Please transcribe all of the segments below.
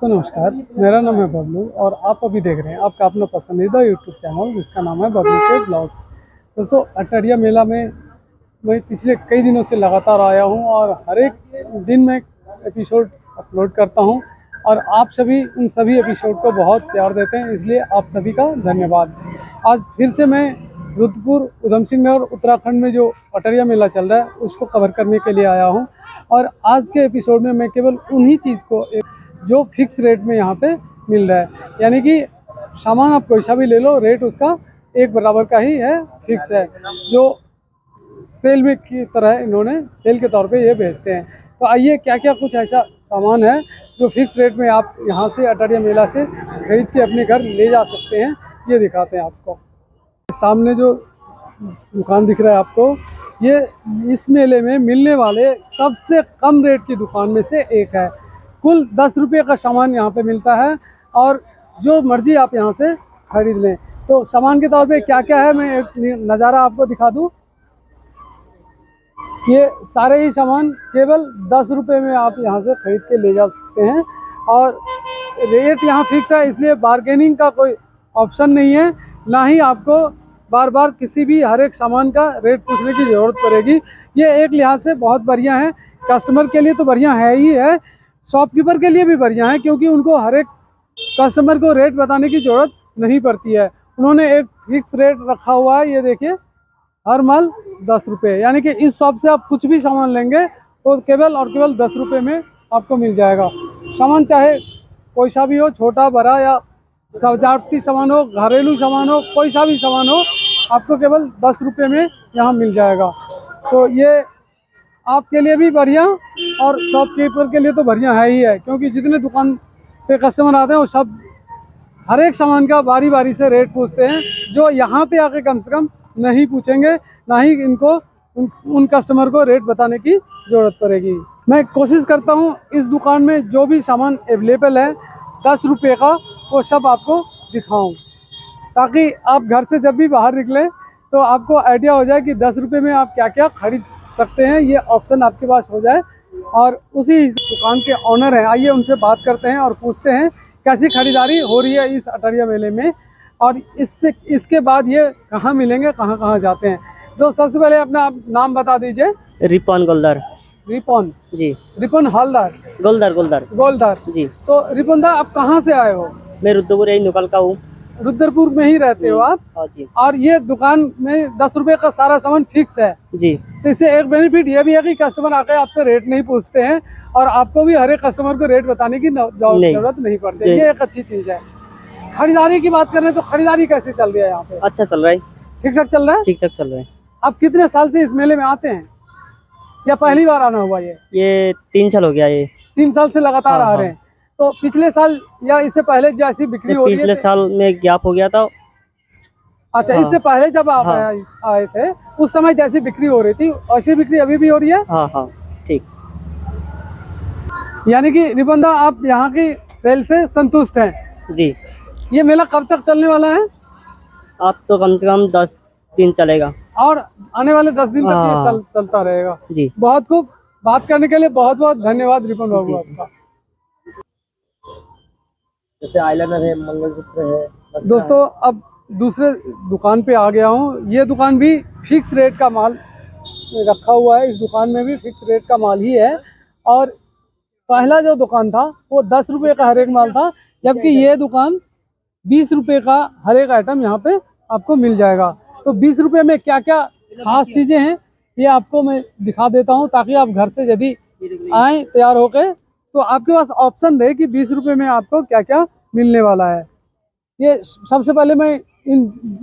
तो नमस्कार, मेरा नाम है बबलू और आप अभी देख रहे हैं आपका अपना पसंदीदा यूट्यूब चैनल जिसका नाम है बबलू के ब्लॉग्स। दोस्तों, अटरिया मेला में मैं पिछले कई दिनों से लगातार आया हूं और हर एक दिन मैं एपिसोड अपलोड करता हूं और आप सभी उन सभी एपिसोड को बहुत प्यार देते हैं, इसलिए आप सभी का धन्यवाद। आज फिर से मैं रुद्रपुर, उधम सिंह नगर, उत्तराखंड में जो अटरिया मेला चल रहा है उसको कवर करने के लिए आया हूँ। और आज के एपिसोड में मैं केवल उन्हीं चीज़ को जो फिक्स रेट में यहाँ पे मिल रहा है, यानी कि सामान आप कोई सा भी ले लो, रेट उसका एक बराबर का ही है, फिक्स है। जो सेल में की तरह इन्होंने सेल के तौर पे ये बेचते हैं। तो आइए, क्या क्या कुछ ऐसा सामान है जो फिक्स रेट में आप यहाँ से अटरिया मेला से खरीद के अपने घर ले जा सकते हैं, ये दिखाते हैं आपको। सामने जो दुकान दिख रहा है आपको, ये इस मेले में मिलने वाले सबसे कम रेट की दुकान में से एक है। कुल 10 रुपये का सामान यहाँ पे मिलता है और जो मर्जी आप यहाँ से खरीद लें। तो सामान के तौर पे क्या क्या है, मैं एक नज़ारा आपको दिखा दूँ। ये सारे ही सामान केवल 10 रुपये में आप यहाँ से खरीद के ले जा सकते हैं और रेट यहाँ फिक्स है, इसलिए बार्गेनिंग का कोई ऑप्शन नहीं है, ना ही आपको बार बार किसी भी हर एक सामान का रेट पूछने की ज़रूरत पड़ेगी। ये एक लिहाज से बहुत बढ़िया है, कस्टमर के लिए तो बढ़िया है ही है, शॉपकीपर के लिए भी बढ़िया है, क्योंकि उनको हर एक कस्टमर को रेट बताने की ज़रूरत नहीं पड़ती है। उन्होंने एक फिक्स रेट रखा हुआ है, ये देखिए, हर माल 10 रुपये, यानी कि इस शॉप से आप कुछ भी सामान लेंगे तो केवल और केवल 10 रुपये में आपको मिल जाएगा। सामान चाहे कोई सा भी हो, छोटा बड़ा या सजावटी सामान हो, घरेलू सामान हो, कोई सा भी सामान हो, आपको केवल 10 रुपये में यहाँ मिल जाएगा। तो ये आपके लिए भी बढ़िया और शॉपकीपर के लिए तो बढ़िया है ही है, क्योंकि जितने दुकान पे कस्टमर आते हैं वो सब हर एक सामान का बारी बारी से रेट पूछते हैं, जो यहाँ पे आके कम से कम नहीं पूछेंगे, ना ही इनको उन कस्टमर को रेट बताने की ज़रूरत पड़ेगी। मैं कोशिश करता हूँ इस दुकान में जो भी सामान अवेलेबल है 10 रुपये का, वो सब आपको दिखाऊं, ताकि आप घर से जब भी बाहर निकलें तो आपको आइडिया हो जाए कि 10 रुपये में आप क्या क्या खरीद सकते हैं, ये ऑप्शन आपके पास हो जाए। और उसी दुकान के ऑनर हैं, आइए उनसे बात करते हैं और पूछते हैं कैसी खरीदारी हो रही है इस अटरिया मेले में, और इसके बाद ये कहाँ मिलेंगे, कहाँ कहाँ जाते हैं। तो सबसे पहले अपना आप नाम बता दीजिए। रिपन गोलदार। रिपन जी। रिपन हालदार। गोलदार गोलदार गोलदार जी। तो रिपन दा, आप कहाँ से आए हो? मैं रुद्रपुर यही निकल का हूँ। रुद्रपुर में ही रहते हो आप? हाँ जी। और ये दुकान में 10 रुपये का सारा सामान फिक्स है जी। तो इससे एक बेनिफिट ये भी है कि कस्टमर आके आपसे रेट नहीं पूछते हैं और आपको भी हर एक कस्टमर को रेट बताने की जरूरत नहीं पड़ती। ये एक अच्छी चीज है। खरीदारी की बात करें तो खरीदारी कैसे चल रही है यहाँ पे? अच्छा चल रहा है। ठीक ठाक चल रहा है? ठीक ठाक चल रहा है। आप कितने साल से इस मेले में आते हैं या पहली बार आना हुआ? ये 3 साल हो गया। ये 3 साल से लगातार आ रहे हैं। तो पिछले साल या इससे पहले जैसी बिक्री हो रही है? पिछले साल में गैप हो गया था। अच्छा, इससे पहले जब आप आए थे उस समय जैसी बिक्री हो रही थी वैसी बिक्री अभी भी हो रही है? हाँ हाँ ठीक। यानी कि रिबंदा, आप यहाँ की सेल से संतुष्ट हैं? जी। ये मेला कब तक चलने वाला है? आप तो कम से कम 10 दिन चलेगा और आने वाले 10 दिन तक ये चलता रहेगा। जी। बहुत खूब। बात करने के लिए बहुत बहुत धन्यवाद रिपन बाबू आपका। जैसे आईलाइनर है, मंगलसूत्र है। दोस्तों, अब दूसरे दुकान पे आ गया हूँ। ये दुकान भी फिक्स रेट का माल रखा हुआ है, इस दुकान में भी फिक्स रेट का माल ही है। और पहला जो दुकान था वो 10 रुपये का हर एक माल था, जबकि ये दुकान 20 रुपये का हर एक आइटम यहाँ पे आपको मिल जाएगा। तो 20 रुपये में क्या क्या खास चीज़ें हैं ये आपको मैं दिखा देता हूँ, ताकि आप घर से यदि आए तैयार होकर तो आपके पास ऑप्शन रहे कि 20 रुपये में आपको क्या क्या मिलने वाला है। ये सबसे पहले मैं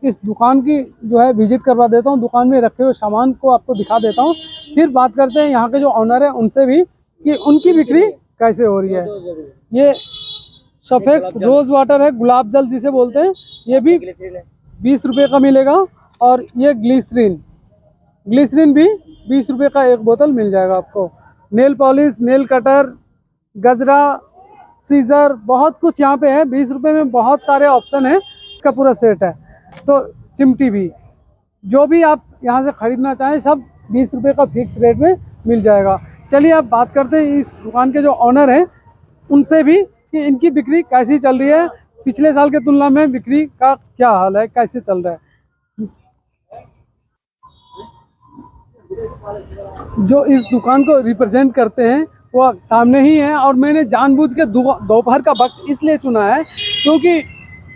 इस दुकान की जो है विजिट करवा देता हूँ, दुकान में रखे हुए सामान को आपको दिखा देता हूँ, फिर बात करते हैं यहाँ के जो ऑनर है उनसे भी कि उनकी बिक्री कैसे हो रही है। ये सफेक्स रोज वाटर है, गुलाब जल जिसे बोलते हैं, ये भी 20 रुपये का मिलेगा। और ये ग्लिसरीन भी 20 रुपये का एक बोतल मिल जाएगा आपको। नेल पॉलिश, नेल कटर, गजरा, सीजर, बहुत कुछ यहाँ पे है। 20 रुपये में बहुत सारे ऑप्शन है, इसका पूरा सेट है। तो चिमटी भी, जो भी आप यहाँ से खरीदना चाहें सब 20 रुपये का फिक्स रेट में मिल जाएगा। चलिए अब बात करते हैं इस दुकान के जो ऑनर हैं उनसे भी कि इनकी बिक्री कैसी चल रही है, पिछले साल के तुलना में बिक्री का क्या हाल है, कैसे चल रहा है। जो इस दुकान को रिप्रेजेंट करते हैं वो सामने ही है, और मैंने जानबूझ के दोपहर का वक्त इसलिए चुना है क्योंकि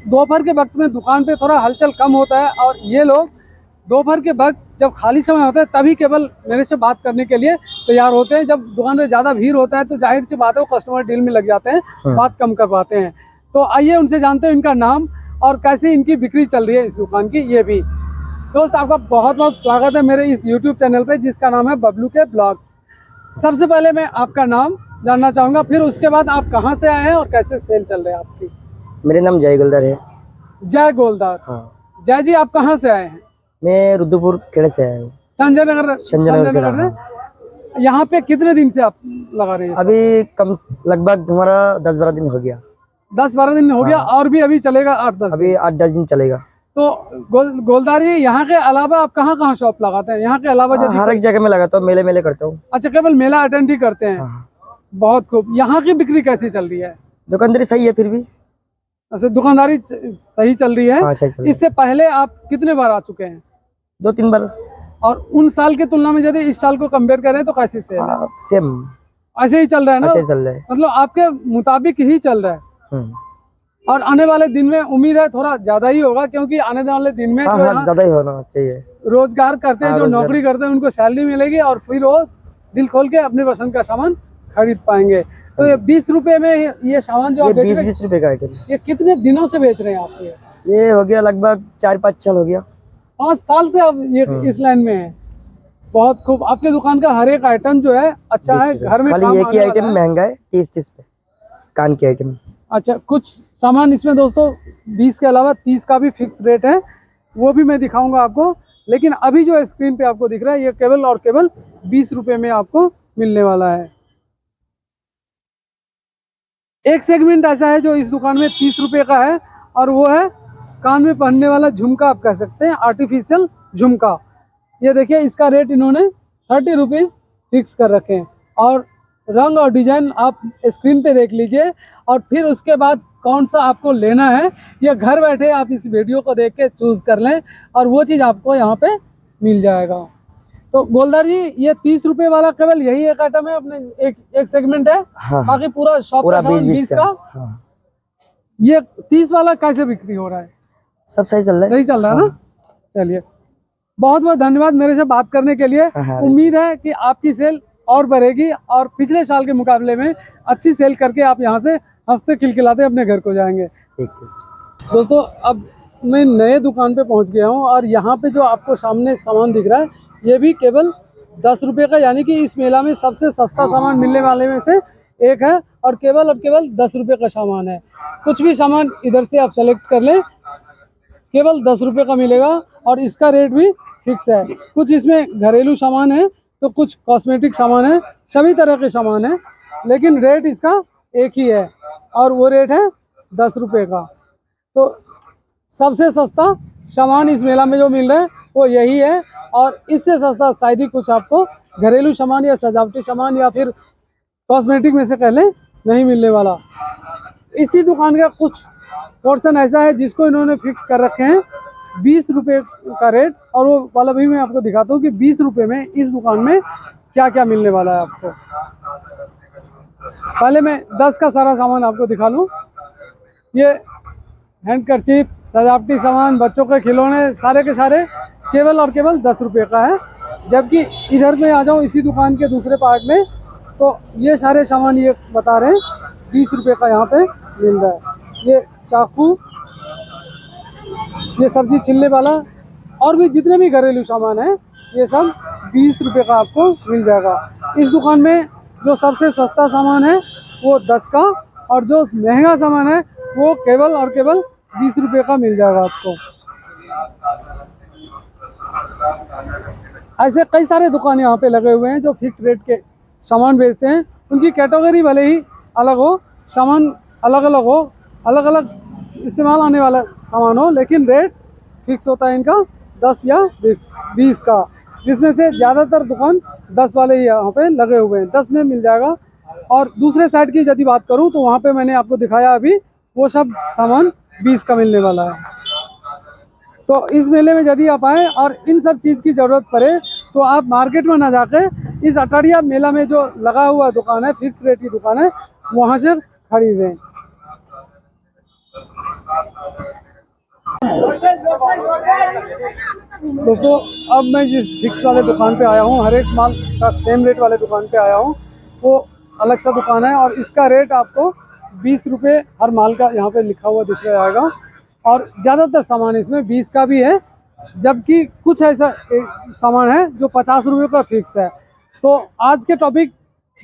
दोपहर के वक्त में दुकान पे थोड़ा हलचल कम होता है, और ये लोग दोपहर के वक्त जब खाली समय होता है तभी केवल मेरे से बात करने के लिए तैयार होते हैं। जब दुकान में ज़्यादा भीड़ होता है तो जाहिर सी बात है वो कस्टमर डील में लग जाते हैं, बात कम कर पाते हैं। तो आइए उनसे जानते हैं इनका नाम और कैसे इनकी बिक्री चल रही है इस दुकान की। ये भी दोस्त, आपका बहुत बहुत स्वागत है मेरे इस YouTube चैनल पे जिसका नाम है बबलू के ब्लॉग्स। सबसे पहले मैं आपका नाम जानना चाहूँगा, फिर उसके बाद आप कहाँ से आए हैं और कैसे सेल चल रहे हैं आपकी। मेरा नाम जय गोलदार है। जय गोलदार। हाँ। जय जी, आप कहाँ से आए हैं। मैं रुद्रपुर खेड़े से आया हूँ। संजय नगर खेड़ा। में। हाँ। यहाँ पे कितने दिन से आप लगा रहे हैं। अभी कम लगभग हमारा 10-12 दिन हो गया। 10-12 दिन हो गया। हाँ। और भी अभी चलेगा 8-10 अभी 8-10 दिन चलेगा। तो गोलदारी, यहाँ के अलावा आप कहाँ कहाँ शॉप लगाते हैं। यहाँ के अलावा यदि हर एक जगह में लगाता हूँ, मेले करता हूँ। अच्छा, केवल मेला अटेंड ही करते हैं। हाँ। बहुत खूब। यहाँ की बिक्री कैसी चल रही है। दुकानदारी सही है फिर भी। अच्छा, दुकानदारी सही चल रही है। हाँ, सही चल रही है। इससे पहले आप कितने बार आ चुके हैं। 2-3 बार। और उन साल की तुलना में यदि इस साल को कंपेयर करें तो कैसी सेल है। हाँ, सेम ऐसे ही चल रहा है ना। ऐसे ही चल रहा है। मतलब आपके मुताबिक ही चल रहा है। और आने वाले दिन में उम्मीद है थोड़ा ज्यादा ही होगा, क्योंकि आने वाले दिन में हाँ, जो हाँ, ज्यादा ही होना चाहिए। रोजगार करते हैं, हाँ, जो रोजगार। नौकरी करते हैं उनको सैलरी मिलेगी और फिर वो दिल खोल के अपने पसंद का सामान खरीद पाएंगे। तो ये 20 रुपए में ये सामान जो आप बेच रहे हैं, 20 रुपए का आइटम। ये कितने दिनों से बेच रहे हैं आप। ये हो गया लगभग 4-5 साल हो गया। 5 साल से आप ये इस लाइन में है। बहुत खूब। आपके दुकान का हर एक आइटम जो है अच्छा है, घर में खाली एक ही आइटम महंगा है 30 पे, कान की आइटम। अच्छा, कुछ सामान इसमें दोस्तों 20 के अलावा 30 का भी फिक्स रेट है, वो भी मैं दिखाऊंगा आपको। लेकिन अभी जो स्क्रीन पे आपको दिख रहा है ये केवल और केवल 20 रुपए में आपको मिलने वाला है। एक सेगमेंट ऐसा है जो इस दुकान में 30 रुपए का है, और वो है कान में पहनने वाला झुमका, आप कह सकते हैं आर्टिफिशियल झुमका। ये देखिए, इसका रेट इन्होंने 30 रुपीज़ फिक्स कर रखे हैं, और रंग और डिजाइन आप स्क्रीन पे देख लीजिए, और फिर उसके बाद कौन सा आपको लेना है ये घर बैठे आप इस वीडियो को देख के चूज कर लें, और वो चीज़ आपको यहाँ पे मिल जाएगा। तो गोलदार जी, ये 30 रुपए वाला केवल यही एक आइटम है, अपने एक सेगमेंट है। हाँ। बाकी पूरा शॉप पूरा का 20 का। हाँ। ये 30 वाला कैसे बिक्री हो रहा है। सब सही चल रहा है। सही चल रहा है ना। चलिए, बहुत बहुत धन्यवाद मेरे से बात करने के लिए। हाँ। उम्मीद है कि आपकी सेल और बढ़ेगी, और पिछले साल के मुकाबले में अच्छी सेल करके आप यहाँ से हंसते खिलखिलाते अपने घर को जाएंगे। ठीक है दोस्तों, अब मैं नए दुकान पे पहुँच गया हूँ, और यहाँ पे जो आपको सामने सामान दिख रहा है ये भी केवल 10 रुपये का, यानी कि इस मेला में सबसे सस्ता सामान मिलने वाले में से एक है, और केवल 10 रुपये का सामान है। कुछ भी सामान इधर से आप सेलेक्ट कर लें, केवल 10 रुपये का मिलेगा, और इसका रेट भी फिक्स है। कुछ इसमें घरेलू सामान है तो कुछ कॉस्मेटिक सामान है, सभी तरह के सामान है, लेकिन रेट इसका एक ही है, और वो रेट है 10 रुपये का। तो सबसे सस्ता सामान इस मेला में जो मिल रहा है वो यही है, और इससे सस्ता शायद ही कुछ आपको घरेलू सामान या सजावटी सामान या फिर कॉस्मेटिक में से पहले नहीं मिलने वाला। इसी दुकान का कुछ पोर्शन ऐसा है जिसको इन्होंने फिक्स कर रखे हैं 20 रुपये का रेट, और वो वाला भी मैं आपको दिखाता हूँ कि 20 रुपये में इस दुकान में क्या क्या मिलने वाला है आपको। पहले मैं 10 का सारा सामान आपको दिखा लूँ। ये हैंडकरचीफ, सजावटी सामान, बच्चों के खिलौने, सारे के सारे केवल और केवल 10 रुपये का है। जबकि इधर में आ जाऊँ इसी दुकान के दूसरे पार्ट में, तो ये सारे सामान ये बता रहे हैं 20 रुपये का यहाँ पे मिल रहा है। ये चाकू, ये सब्जी छिलने वाला, और भी जितने भी घरेलू सामान है ये सब 20 रुपये का आपको मिल जाएगा। इस दुकान में जो सबसे सस्ता सामान है वो 10 का, और जो महंगा सामान है वो केवल और केवल 20 रुपये का मिल जाएगा आपको। ऐसे कई सारे दुकान यहाँ पे लगे हुए हैं जो फिक्स रेट के सामान बेचते हैं। उनकी कैटेगरी भले ही अलग हो, सामान अलग अलग हो, अलग अलग इस्तेमाल आने वाला सामान हो, लेकिन रेट फिक्स होता है इनका 10 या 20 का, जिसमें से ज़्यादातर दुकान 10 वाले ही यहाँ पे लगे हुए हैं। 10 में मिल जाएगा और दूसरे साइड की यदि बात करूं तो वहाँ पे मैंने आपको दिखाया अभी, वो सब सामान 20 का मिलने वाला है। तो इस मेले में यदि आप आएँ और इन सब चीज़ की ज़रूरत पड़े तो आप मार्केट में ना जाके इस अटारिया मेला में जो लगा हुआ दुकान है, फिक्स रेट की दुकान है, वहाँ से खरीदें। दोस्तों अब मैं जिस फिक्स वाले दुकान पे आया हूँ, हर एक माल का सेम रेट वाले दुकान पे आया हूँ, वो अलग सा दुकान है और इसका रेट आपको 20 रुपये हर माल का यहाँ पे लिखा हुआ दिख रहा आएगा। और ज़्यादातर सामान इसमें 20 का भी है, जबकि कुछ ऐसा सामान है जो 50 रुपये का फिक्स है। तो आज के टॉपिक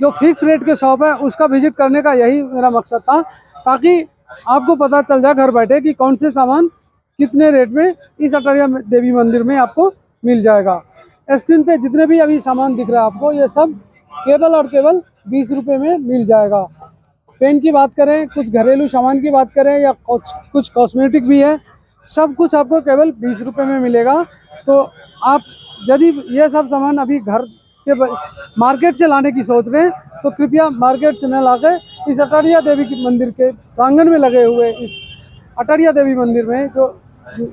जो फिक्स रेट के शॉप है उसका विजिट करने का यही मेरा मकसद था, ताकि आपको पता चल जाए घर बैठे कि कौन से सामान कितने रेट में इस अटारिया देवी मंदिर में आपको मिल जाएगा। स्क्रीन पे जितने भी अभी सामान दिख रहा है आपको, ये सब केवल और केवल 20 रुपये में मिल जाएगा। पेन की बात करें, कुछ घरेलू सामान की बात करें या कुछ कॉस्मेटिक भी है, सब कुछ आपको केवल 20 रुपये में मिलेगा। तो आप यदि ये सब सामान अभी घर के मार्केट से लाने की सोच रहे हैं तो कृपया मार्केट से न लाकर इस अटारिया देवी की मंदिर के प्रांगण में लगे हुए इस अटारिया देवी मंदिर में जो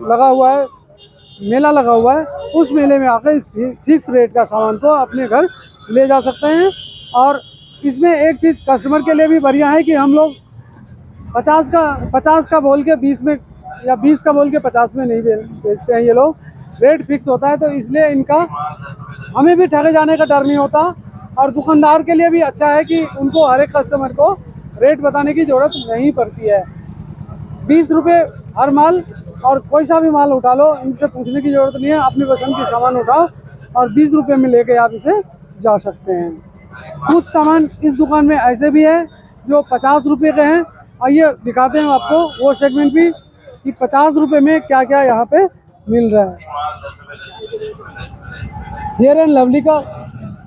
लगा हुआ है, मेला लगा हुआ है, उस मेले में आकर इस फिक्स रेट का सामान को अपने घर ले जा सकते हैं। और इसमें एक चीज़ कस्टमर के लिए भी बढ़िया है कि हम लोग 50 का बोल के 20 में या 20 का बोल के 50 में नहीं बेचते हैं। ये लोग रेट फिक्स होता है, तो इसलिए इनका हमें भी ठगे जाने का डर नहीं होता। और दुकानदार के लिए भी अच्छा है कि उनको हर एक कस्टमर को रेट बताने की ज़रूरत नहीं पड़ती है। 20 रुपये हर माल, और कोई सा भी माल उठा लो, इनसे पूछने की ज़रूरत नहीं है, अपनी पसंद की सामान उठाओ और 20 रुपये में लेके आप इसे जा सकते हैं। कुछ सामान इस दुकान में ऐसे भी है जो 50 रुपये के हैं। आइए दिखाते हैं आपको वो सेगमेंट भी कि 50 रुपये में क्या क्या यहाँ पे मिल रहा है। फेयर एंड लवली का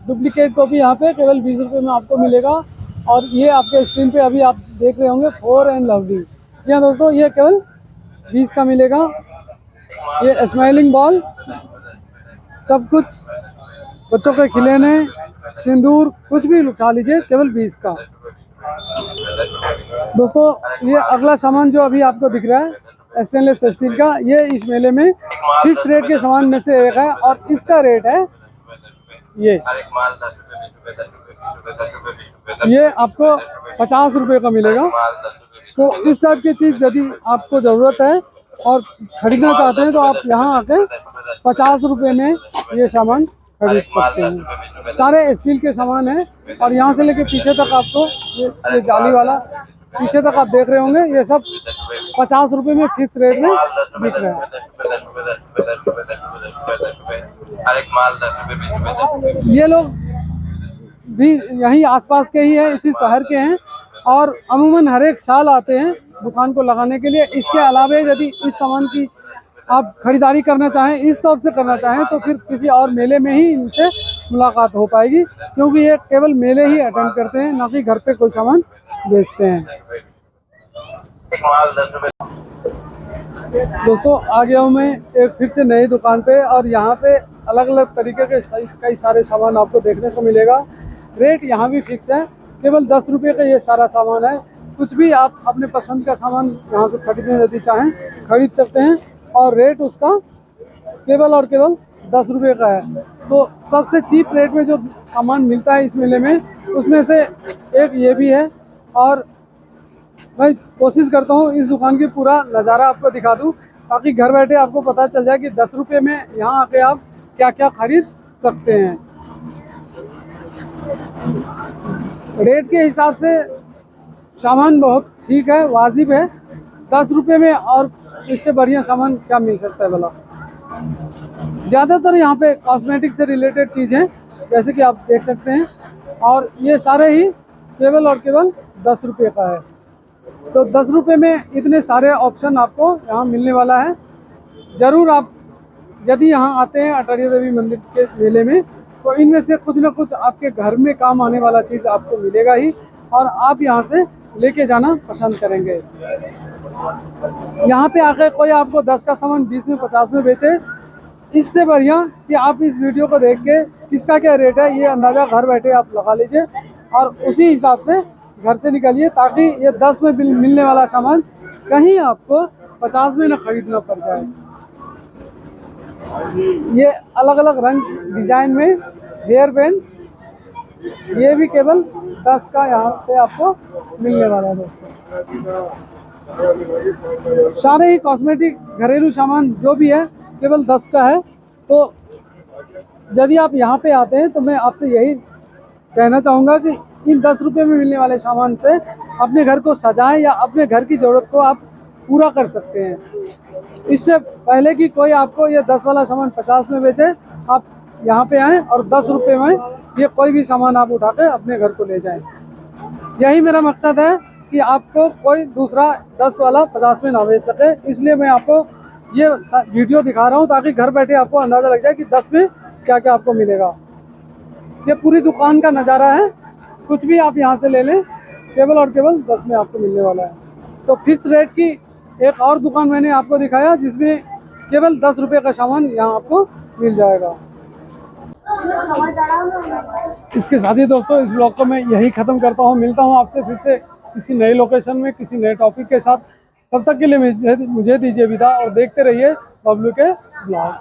डुप्लीकेट कॉपी यहाँ पे केवल 20 रुपये में आपको मिलेगा। और ये आपके स्क्रीन पे अभी आप देख रहे होंगे फेयर एंड लवली। जी हाँ दोस्तों, ये केवल 20 का मिलेगा। ये स्माइलिंग बॉल, सब कुछ बच्चों के खिलौने, सिंदूर, कुछ भी उठा लीजिए, केवल 20 का। दोस्तों ये अगला सामान जो अभी आपको दिख रहा है स्टेनलेस स्टील का, ये इस मेले में फिक्स रेट के सामान में से एक है और इसका रेट है ये आपको 50 रुपये का मिलेगा। तो इस टाइप की चीज़ यदि आपको ज़रूरत है और ख़रीदना चाहते हैं तो आप यहाँ आके 50 रुपये में ये सामान खरीद सकते हैं। सारे स्टील के सामान हैं और यहाँ से लेके पीछे तक आपको ये जाली वाला पीछे तक आप देख रहे होंगे, ये सब 50 रुपये में फिक्स रेट में बिक रहा है। ये लोग भी यहीं आसपास के ही हैं, इसी शहर के हैं और अमूमन हर एक साल आते हैं दुकान को लगाने के लिए। इसके अलावा यदि इस सामान की आप खरीदारी करना चाहें, इस शॉप से करना चाहें, तो फिर किसी और मेले में ही इनसे मुलाकात हो पाएगी, क्योंकि ये केवल मेले ही अटेंड करते हैं, ना कि घर पे कोई सामान बेचते हैं। दोस्तों आ गया हूँ मैं एक फिर से नई दुकान पे और यहाँ पे अलग अलग तरीके के कई सारे सामान आपको देखने को मिलेगा। रेट यहाँ भी फिक्स है, केवल 10 रुपये का ये सारा सामान है। कुछ भी आप अपने पसंद का सामान यहाँ से खरीदने यदि चाहें खरीद सकते हैं और रेट उसका केवल और केवल 10 रुपये का है। तो सबसे चीप रेट में जो सामान मिलता है इस मेले में, उसमें से एक ये भी है। और मैं कोशिश करता हूँ इस दुकान की पूरा नज़ारा आपको दिखा दूँ, ताकि घर बैठे आपको पता चल जाए कि 10 रुपये में यहाँ आके आप क्या क्या खरीद सकते हैं। रेट के हिसाब से सामान बहुत ठीक है, वाजिब है। 10 रुपये में और इससे बढ़िया सामान क्या मिल सकता है भला। ज़्यादातर यहाँ पे कॉस्मेटिक से रिलेटेड चीज़ें जैसे कि आप देख सकते हैं, और ये सारे ही केवल और केवल 10 रुपये का है। तो 10 रुपये में इतने सारे ऑप्शन आपको यहाँ मिलने वाला है। ज़रूर आप यदि यहाँ आते हैं अटारिया देवी मंदिर के मेले में, तो इनमें से कुछ ना कुछ आपके घर में काम आने वाला चीज़ आपको मिलेगा ही, और आप यहाँ से लेके जाना पसंद करेंगे। यहाँ पे आकर कोई आपको 10 का सामान 20 में 50 में बेचे, इससे बढ़िया कि आप इस वीडियो को देख के किसका क्या रेट है ये अंदाज़ा घर बैठे आप लगा लीजिए। और उसी हिसाब से घर से निकलिए, ताकि ये 10 में मिलने वाला सामान कहीं आपको 50 में ना खरीदना पड़ जाए। ये अलग अलग रंग डिजाइन में हेयर बैंड, ये भी केवल 10 का यहाँ पे आपको मिलने वाला है दोस्तों। सारे ही कॉस्मेटिक घरेलू सामान जो भी है केवल 10 का है। तो यदि आप यहाँ पे आते हैं तो मैं आपसे यही कहना चाहूँगा कि इन 10 रुपये में मिलने वाले सामान से अपने घर को सजाएं या अपने घर की ज़रूरत को आप पूरा कर सकते हैं। इससे पहले कि कोई आपको ये 10 वाला सामान 50 में बेचे, आप यहाँ पे आएँ और 10 रुपये में ये कोई भी सामान आप उठा के अपने घर को ले जाएं। यही मेरा मकसद है कि आपको कोई दूसरा 10 वाला 50 में ना बेच सके, इसलिए मैं आपको ये वीडियो दिखा रहा हूँ ताकि घर बैठे आपको अंदाज़ा लग जाए कि 10 में क्या क्या आपको मिलेगा। ये पूरी दुकान का नज़ारा है, कुछ भी आप यहाँ से ले लें केवल और केवल 10 में आपको मिलने वाला है। तो फिक्स रेट की एक और दुकान मैंने आपको दिखाया जिसमें केवल 10 रुपये का सामान यहाँ आपको मिल जाएगा। इसके साथ ही दोस्तों इस ब्लॉग को मैं यही ख़त्म करता हूँ। मिलता हूँ आपसे फिर से किसी नए लोकेशन में किसी नए टॉपिक के साथ। तब तक के लिए मुझे दीजिए विदा और देखते रहिए बबलू के ब्लॉग।